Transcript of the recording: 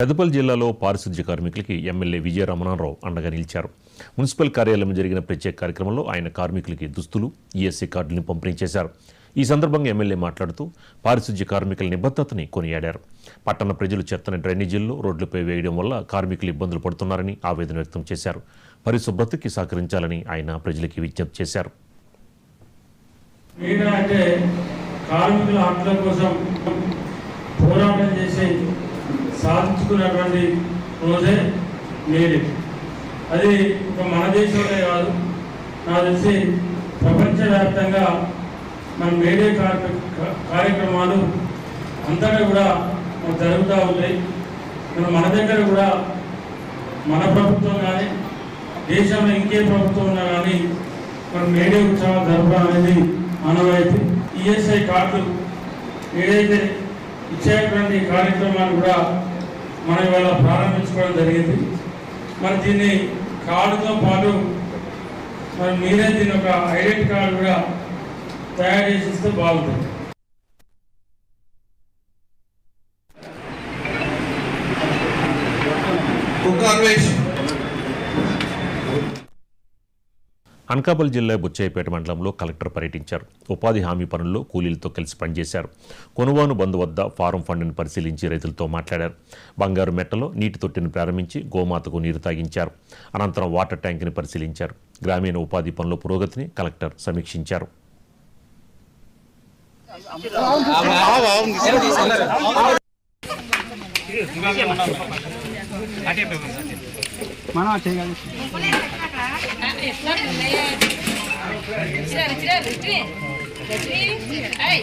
పెద్దపల్లి జిల్లాలో పారిశుద్ధ్య కార్మికులకి ఎమ్మెల్యే విజయ రమణారావు అండగా నిలిచారు. మున్సిపల్ కార్యాలయం జరిగిన ప్రత్యేక కార్యక్రమంలో ఆయన కార్మికులకి దుస్తులు, ఈఎస్సీ కార్డులను పంపిణీ చేశారు. ఈ సందర్భంగా ఎమ్మెల్యే మాట్లాడుతూ పారిశుద్ధ్య కార్మికుల నిబద్ధతని కొనియాడారు. పట్టణ ప్రజలు చెత్తని డ్రైనేజీల్లో రోడ్లపై వేయడం వల్ల కార్మికులు ఇబ్బందులు పడుతున్నారని ఆవేదన వ్యక్తం చేశారు. పరిశుభ్రతకి సహకరించాలని ఆయన ప్రజలకి విజ్ఞప్తి చేశారు. కార్మికుల హక్కుల కోసం పోరాటం చేసి సాధించుకున్నటువంటి రోజే నేడు. అది ఒక మన దేశంలో కాదు, నాకు తెలిసి ప్రపంచవ్యాప్తంగా మన మేడే కార్యక్రమాలు అంతటా కూడా జరుగుతూ ఉంటాయి. మన దగ్గర కూడా మన ప్రభుత్వం కానీ దేశంలో ఇంకే ప్రభుత్వం ఉన్నా కానీ మన మేడే ఉత్సవాలు జరపడం అనేది ఆనవాయితీ. ఈఎస్ఐ కార్డులు ఏదైతే ఇచ్చేటువంటి కార్యక్రమాలు కూడా మనం ఇవాళ ప్రారంభించుకోవడం జరిగింది. మరి దీన్ని కార్డుతో పాటు మరి మీరే దీని ఒక ఐడెంటిటీ కార్డు కూడా తయారు చేసి ఇస్తే బాగుంటుంది. అనకాపల్లి జిల్లా బుచ్చయ్యపేట మండలంలో కలెక్టర్ పర్యటించారు. ఉపాధి హామీ పనుల్లో కూలీలతో కలిసి పనిచేశారు. కొనుగోలు బంధు వద్ద ఫారం ఫండ్ని పరిశీలించి రైతులతో మాట్లాడారు. బంగారు మెట్టలో నీటి తొట్టిని ప్రారంభించి గోమాతకు నీరు తాగించారు. అనంతరం వాటర్ ట్యాంక్ని పరిశీలించారు. గ్రామీణ ఉపాధి పనుల పురోగతిని కలెక్టర్ సమీక్షించారు. Hey!